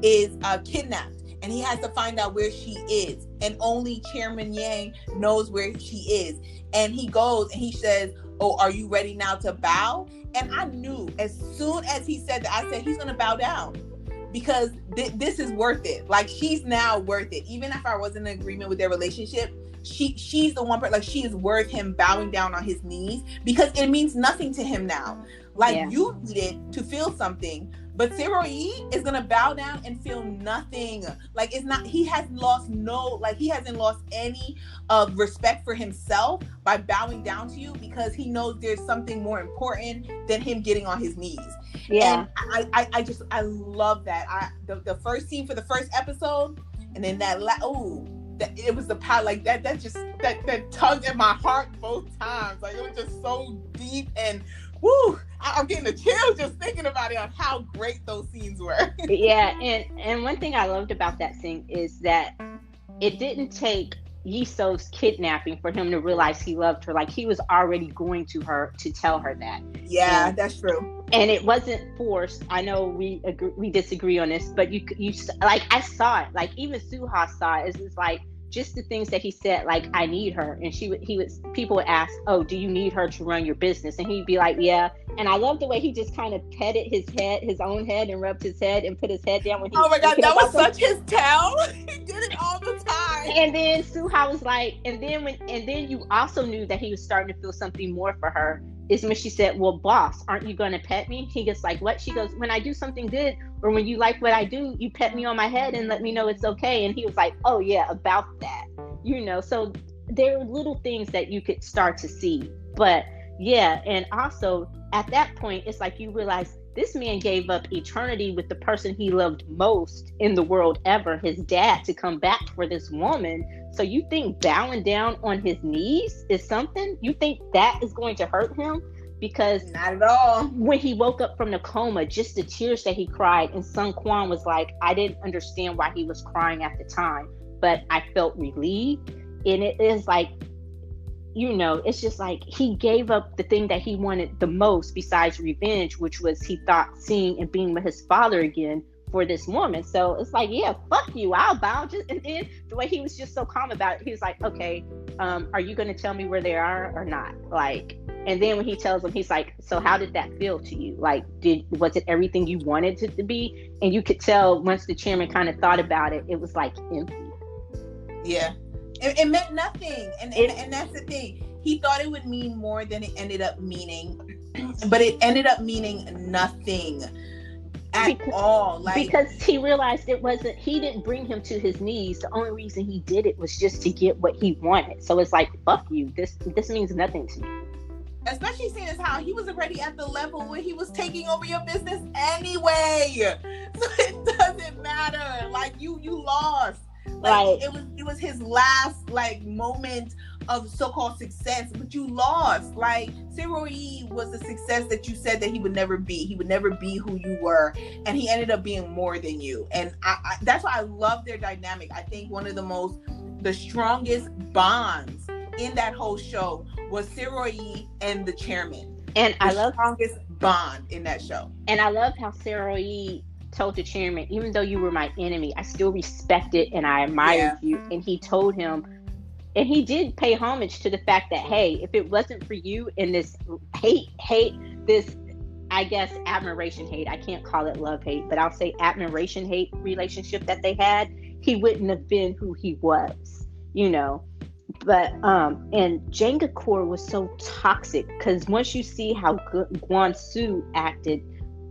is kidnapped, and he has to find out where she is, and only Chairman Yang knows where she is. And he goes and he says, "Oh, are you ready now to bow?" And I knew as soon as he said that, I said, he's gonna bow down, because this is worth it. Like, she's now worth it. Even if I wasn't in agreement with their relationship, she's the one person, like, she is worth him bowing down on his knees, because it means nothing to him now. Like, you need it to feel something, but Sero-yi is gonna bow down and feel nothing. Like, it's not, he hasn't lost any respect for himself by bowing down to you, because he knows there's something more important than him getting on his knees. And I love that. The first scene for the first episode, and then it was the power, like that tugged at my heart both times. Like, it was just so deep, and woo, I'm getting the chills just thinking about it, on how great those scenes were. Yeah, and one thing I loved about that scene is that it didn't take Yiso's kidnapping for him to realize he loved her. Like, he was already going to her to tell her that. Yeah, that's true. And it wasn't forced. I know we disagree on this, but you like, I saw it. Like, even Suha saw it. It's just like, just the things that he said, like, I need her. And people would ask, oh, do you need her to run your business? And he'd be like, yeah. And I love the way he just kind of petted his own head, and rubbed his head and put his head down when he. Oh my God, that was such his tell. He did it all the time. And then Suha was like, and then you also knew that he was starting to feel something more for her. Is when she said, well, boss, aren't you going to pet me? He gets like, what? She goes, when I do something good, or when you like what I do, you pet me on my head and let me know it's okay. And he was like, oh yeah, about that, so there are little things that you could start to see. But yeah, and also at that point, it's like you realize this man gave up eternity with the person he loved most in the world ever, his dad, to come back for this woman. So you think bowing down on his knees is something? You think that is going to hurt him? Because not at all. When he woke up from the coma, just the tears that he cried, and Sun Quan was like, I didn't understand why he was crying at the time, but I felt relieved. And it is like, it's just like he gave up the thing that he wanted the most besides revenge, which was, he thought, seeing and being with his father again for this woman. So it's like, yeah, fuck you, I'll bow. And then the way he was just so calm about it, he was like, okay, are you going to tell me where they are or not? Like, and then when he tells him, he's like, so how did that feel to you? Like, was it everything you wanted it to be? And you could tell once the chairman kind of thought about it, it was like empty. Yeah. It meant nothing. And that's the thing. He thought it would mean more than it ended up meaning. But it ended up meaning nothing at all. Like, because he realized he didn't bring him to his knees. The only reason he did it was just to get what he wanted. So it's like, fuck you. This means nothing to me. Especially seeing as how he was already at the level where he was taking over your business anyway. So it doesn't matter. Like, you lost. Like, it was his last, like, moment of so-called success, but you lost. Like, Sero-yi was the success that you said that he would never be. He would never be who you were, and he ended up being more than you. And I that's why I love their dynamic. I think one of the strongest bonds in that whole show was Sero-yi and the chairman. And I love the strongest bond in that show. And I love how Sero-yi told the chairman, even though you were my enemy, I still respected and I admired you. And he told him, and he did pay homage to the fact that, hey, if it wasn't for you and this this, I guess, admiration hate, I can't call it love hate, but I'll say admiration hate relationship that they had, he wouldn't have been who he was, But and Jangakor was so toxic, because once you see how Gwon-soo acted,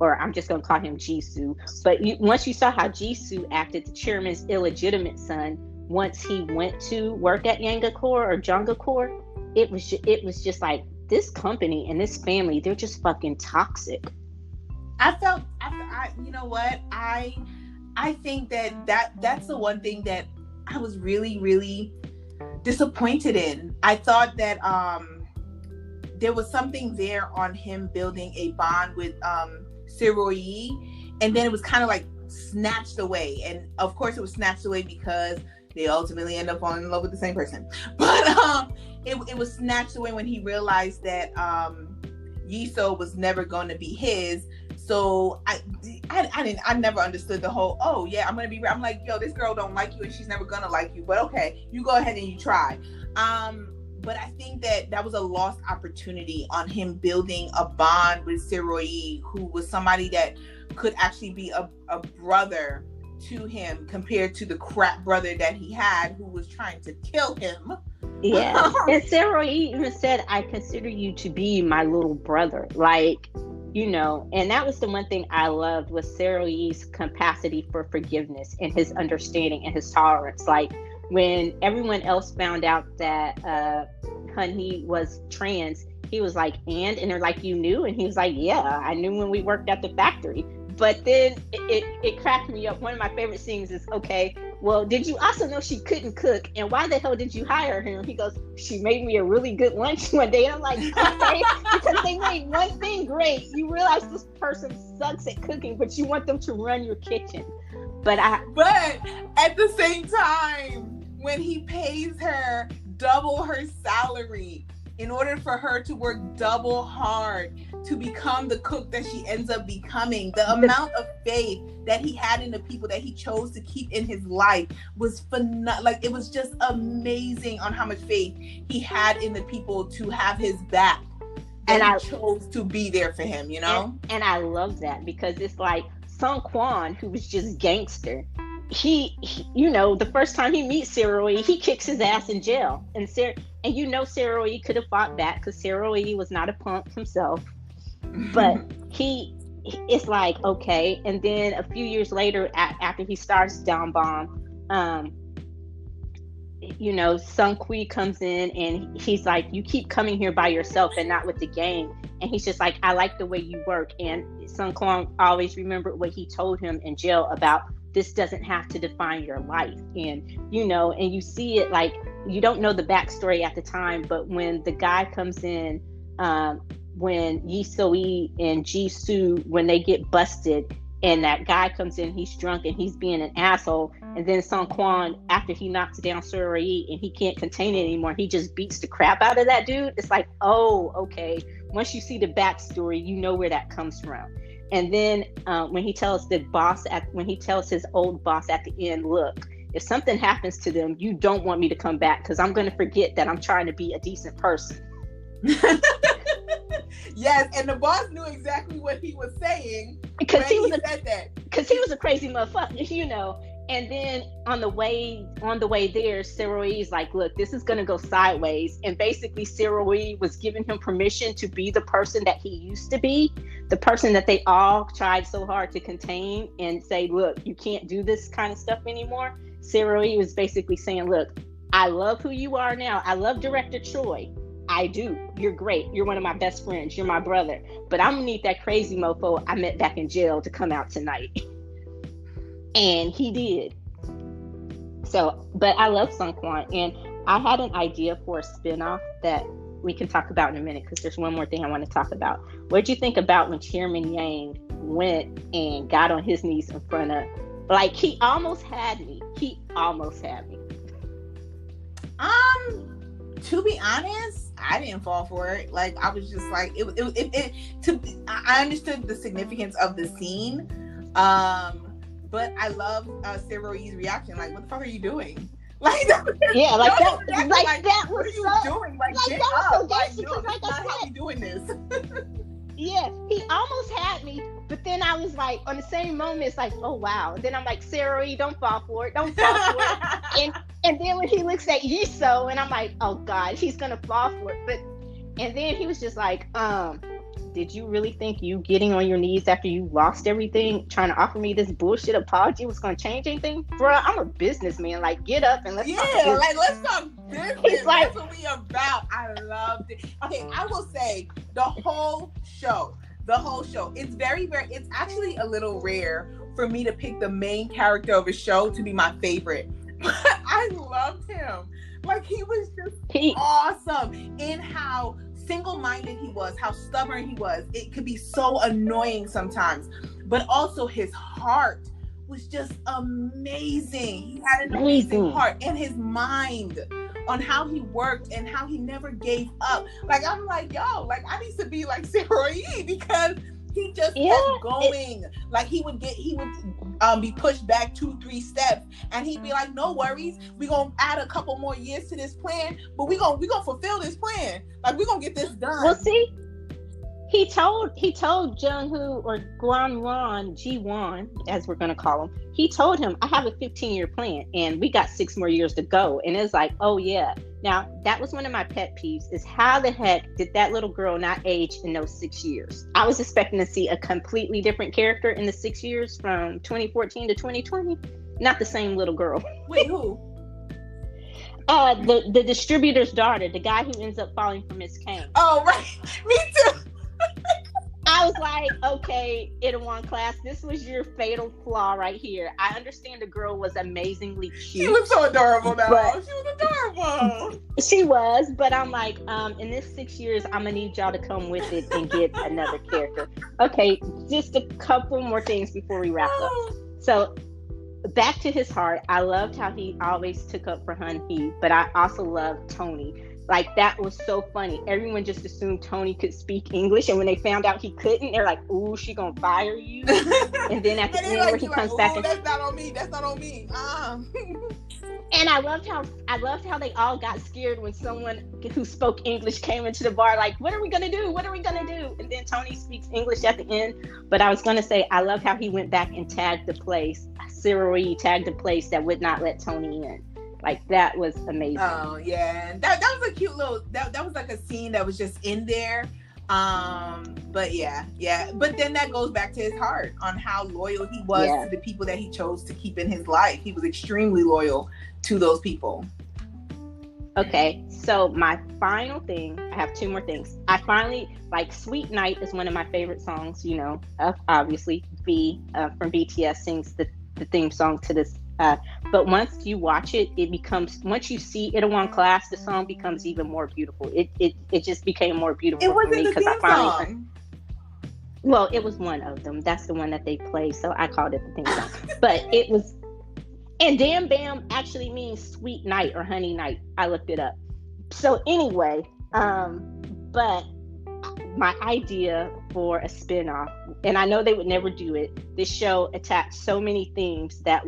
or I'm just going to call him Jisoo, but once you saw how Jisoo acted, the chairman's illegitimate son, once he went to work at Jangakor or Jangakor, it was just like, this company and this family, they're just fucking toxic. You know what? I think that's the one thing that I was really, really disappointed in. I thought that there was something there on him building a bond with Sero-yi, and then it was kind of like snatched away. And of course it was snatched away because they ultimately end up falling in love with the same person. But it was snatched away when he realized that Yiso was never going to be his. So I never understood the whole, oh yeah, I'm I'm like, yo, this girl don't like you and she's never gonna like you, but okay, you go ahead and you try. But I think that was a lost opportunity on him building a bond with Seroyi, who was somebody that could actually be a brother to him compared to the crap brother that he had who was trying to kill him. Yeah. And Seroyi even said, I consider you to be my little brother. Like, you know, and that was the one thing I loved was Seroyi's capacity for forgiveness and his understanding and his tolerance. Like, when everyone else found out that Hunhee was trans, he was like, and they're like, you knew? And he was like, yeah, I knew when we worked at the factory. But then it cracked me up. One of my favorite scenes is, okay, well, did you also know she couldn't cook? And why the hell did you hire her? He goes, she made me a really good lunch one day. And I'm like, okay, because they made one thing great. You realize this person sucks at cooking, but you want them to run your kitchen. But at the same time, when he pays her double her salary in order for her to work double hard to become the cook that she ends up becoming, the amount of faith that he had in the people that he chose to keep in his life was phenomenal. Like, it was just amazing on how much faith he had in the people to have his back. And I chose to be there for him, you know? And I love that because it's like Sung Kwan, who was just gangster. He you know, the first time he meets Seroyi, he kicks his ass in jail. And you know Seroyi could have fought back because Seroyi was not a punk himself. But it's like, okay. And then a few years later, after he starts Down Bomb, you know, Sung Kui comes in and he's like, you keep coming here by yourself and not with the gang. And he's just like, I like the way you work. And Sung Kwon always remembered what he told him in jail about this doesn't have to define your life. And, you know, and you see it like, you don't know the backstory at the time, but when the guy comes in, when Yi So-e and Ji Soo, when they get busted, and that guy comes in, he's drunk and he's being an asshole. And then Sung Kwan, after he knocks down Seroyi and he can't contain it anymore, he just beats the crap out of that dude. It's like, oh, okay. Once you see the backstory, you know where that comes from. And then when he tells his old boss at the end, look, if something happens to them, you don't want me to come back because I'm going to forget that I'm trying to be a decent person. Yes, and the boss knew exactly what he was saying because he said that. Because he was a crazy motherfucker, you know. And then on the way there, Seroi's like, look, this is going to go sideways. And basically Seroi was giving him permission to be the person that he used to be, the person that they all tried so hard to contain and say, look, you can't do this kind of stuff anymore. Seroi was basically saying, look, I love who you are now. I love Director Choi. I do. You're great. You're one of my best friends. You're my brother. But I'm going to need that crazy mofo I met back in jail to come out tonight. And he did. So, but I love Sung Kwan. And I had an idea for a spinoff that we can talk about in a minute because there's one more thing I want to talk about. What did you think about when Chairman Yang went and got on his knees in front of, like, he almost had me. To be honest, I didn't fall for it. Like, I was just like, I understood the significance of the scene. But I love Seroi's reaction. Like, what the fuck are you doing? Like, yeah, like that. Like that was what are you doing? Like get up. Like, no, that's not how we doing this. Yeah, he almost had me, but then I was like, on the same moment, it's like, oh wow. And then I'm like, Seroi, don't fall for it. And then when he looks at Yiso, and I'm like, oh God, he's gonna fall for it. But and then he was just like, did you really think you getting on your knees after you lost everything, trying to offer me this bullshit apology was going to change anything? Bruh, I'm a businessman. Like, get up and let's talk business. Like, let's talk business. He's like, that's what we about. I loved it. Okay, I will say the whole show, it's very, very, it's actually a little rare for me to pick the main character of a show to be my favorite. But I loved him. Like, he was just awesome in how single-minded he was, how stubborn he was. It could be so annoying sometimes, but also his heart was just amazing. He had an amazing heart, and his mind on how he worked and how he never gave up. Like, I'm like, yo, like, I need to be like S01E, because he just kept going. Like, he would be pushed back 2-3 steps, and he'd be like, no worries, we're gonna add a couple more years to this plan, but we're gonna fulfill this plan. Like, we're gonna get this done. Well, see, he told Jung-Hoo, or Ji-won, as we're gonna call him, he told him, I have a 15-year plan and we got 6 more years to go. And it's like, oh yeah. Now, that was one of my pet peeves, is how the heck did that little girl not age in those 6 years? I was expecting to see a completely different character in the 6 years from 2014 to 2020. Not the same little girl. Wait, who? The distributor's daughter, the guy who ends up falling from his cane. Oh, right. Me too. I was like, okay, Itaewon Class, this was your fatal flaw right here. I understand the girl was amazingly cute. She was so adorable now. She was adorable. She was, but I'm like, in this 6 years, I'm gonna need y'all to come with it and get another character. Okay, just a couple more things before we wrap up. So, back to his heart, I loved how he always took up for Han-hee, but I also loved Tony. Like, that was so funny. Everyone just assumed Tony could speak English, and when they found out he couldn't, they're like, ooh, she gonna fire you. And then at the end, where he comes back and, that's not on me, and I loved how they all got scared when someone who spoke English came into the bar, like, what are we gonna do? And then Tony speaks English at the end. But I was gonna say, I love how he went back and tagged the place. S01E tagged the place that would not let Tony in. Like, that was amazing. Oh yeah, that was a cute little. That was like a scene that was just in there. But yeah. But then that goes back to his heart on how loyal he was to the people that he chose to keep in his life. He was extremely loyal to those people. Okay, so my final thing, I have 2 more things. I finally, like, Sweet Night is one of my favorite songs, you know, obviously. V from BTS sings the theme song to this. But once you watch it, once you see Itaewon Class, the song becomes even more beautiful. It just became more beautiful for me because I finally. Well, it was one of them. That's the one that they play, so I called it the theme song. But it was, and Damn Bam actually means sweet night or honey night. I looked it up. So anyway, but my idea for a spinoff, and I know they would never do it. This show attacked so many themes that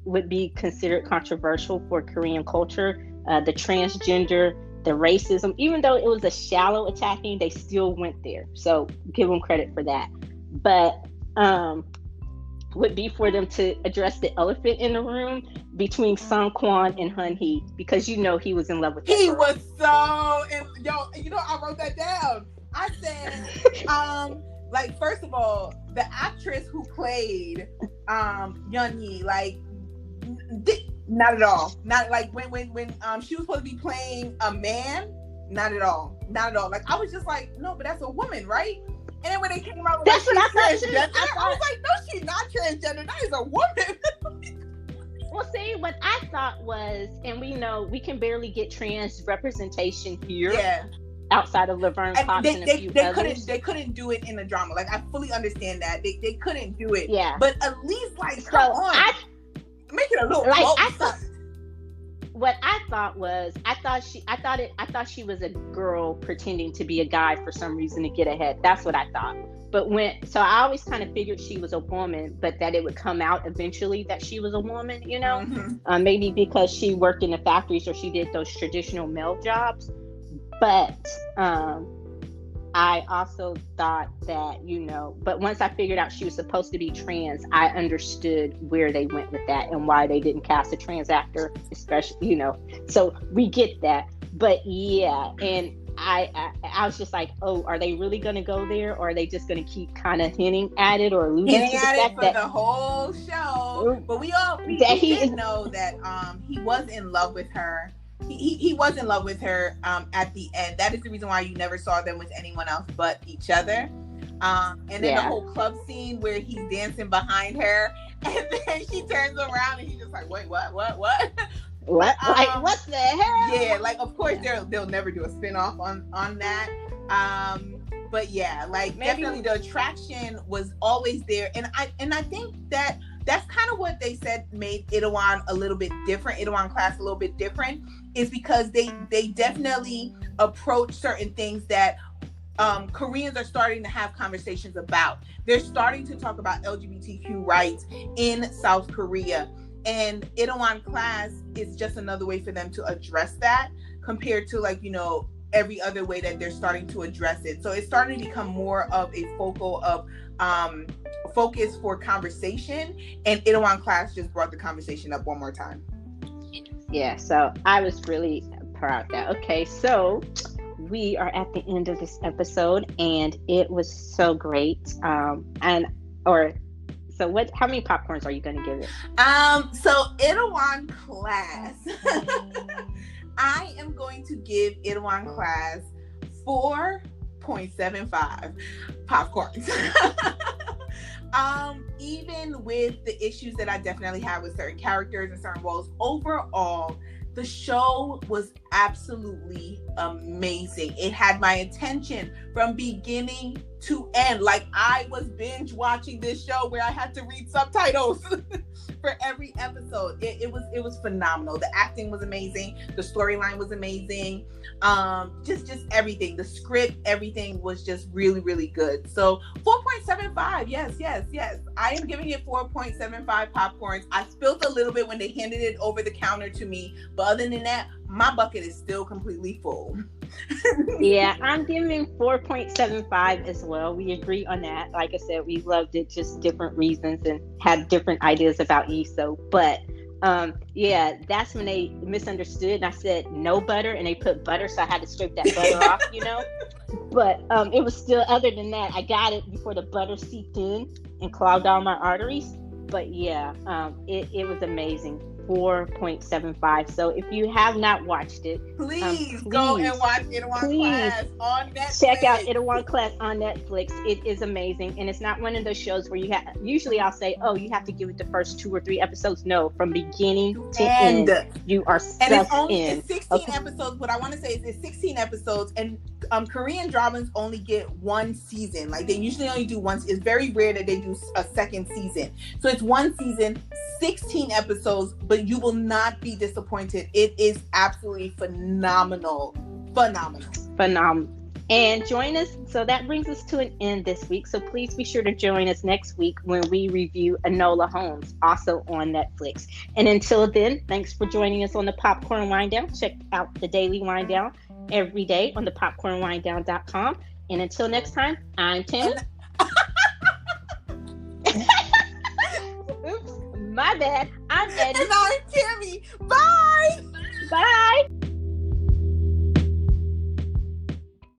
would be considered controversial for Korean culture. The transgender, the racism, even though it was a shallow attacking, they still went there. So give them credit for that. But would be for them to address the elephant in the room between Sung Kwan and Han-hee, because you know he was in love with her. He was so, I wrote that down. I said, like, first of all, the actress who played Yeon-hee, like, not at all. Not like when she was supposed to be playing a man, not at all. Like, I was just like, no, but that's a woman, right? And then when they came out with that's what I transgender, I was like, no, she's not transgender. That is a woman. Well, see, what I thought was, and we know we can barely get trans representation here. Yeah. Outside of Laverne Cox and a few others. They couldn't do it in a drama. Like, I fully understand that. They couldn't do it. Yeah. But at least, like, come on. Make it a little like close. I thought. What I thought was, I thought she was a girl pretending to be a guy for some reason to get ahead. That's what I thought. But so I always kind of figured she was a woman, but that it would come out eventually that she was a woman, you know? Mm-hmm. Maybe because she worked in the factories or she did those traditional male jobs. But I also thought that, but once I figured out she was supposed to be trans, I understood where they went with that and why they didn't cast a trans actor, especially, so we get that. But yeah, and I was just like, oh, are they really going to go there, or are they just going to keep kind of hinting at it or alluding to the fact for the whole show? But we did know that he was in love with her. He was in love with her at the end. That is the reason why you never saw them with anyone else but each other. And then the whole club scene where he's dancing behind her, and then she turns around and he's just like, wait, what? What? Like, what the hell? Yeah, like, of course they'll never do a spinoff on that. But yeah, like, definitely the attraction was always there, and I think that that's kind of what they said made Itaewon a little bit different, Itaewon Class a little bit different, is because they definitely approach certain things that Koreans are starting to have conversations about. They're starting to talk about LGBTQ rights in South Korea. And Itaewon Class is just another way for them to address that, compared to, like, you know, every other way that they're starting to address it. So it's starting to become more of a focus for conversation. And Itaewon Class just brought the conversation up one more time. Yeah, so I was really proud of that. Okay, so we are at the end of this episode, and it was so great. So what? How many popcorns are you going to give it? So Itaewon Class, I am going to give Itaewon Class 4.75 popcorns. Even with the issues that I definitely have with certain characters and certain roles, overall, the show was absolutely amazing. It had my attention from beginning to end. Like, I was binge watching this show where I had to read subtitles for every episode. It was phenomenal. The acting was amazing. The storyline was amazing. Just everything. The script, everything was just really, really good. So 4.75. Yes. I am giving it 4.75 popcorns. I spilled a little bit when they handed it over the counter to me, but other than that, my bucket is still completely full. Yeah, I'm giving 4.75 as well. We agree on that. Like I said, we loved it, just different reasons and had different ideas about ESO. But yeah, that's when they misunderstood, and I said no butter, and they put butter, so I had to scrape that butter off, you know. But it was still, other than that, I got it before the butter seeped in and clogged all my arteries. But yeah, it was amazing. 4.75. So if you have not watched it, please go and watch Itaewon Class on Netflix. Check out Itaewon Class on Netflix. It is amazing, and it's not one of those shows where you have. Usually, I'll say, "Oh, you have to give it the first 2 or 3 episodes." No, from beginning to end, you are sucked in. And it's 16 episodes. What I want to say is it's 16 episodes, and Korean dramas only get one season. Like, they usually only do once. It's very rare that they do a second season. So it's one season, 16 episodes, but you will not be disappointed. It is absolutely phenomenal. And join us. So that brings us to an end this week. So please be sure to join us next week when we review Enola Holmes, also on Netflix. And until then, thanks for joining us on the Popcorn Winedown. Check out the Daily Winedown every day on the popcornwinedown.com. And until next time, I'm Tammy. Oops, my bad. I'm Eddie. And I'm Tammy. Bye. Bye.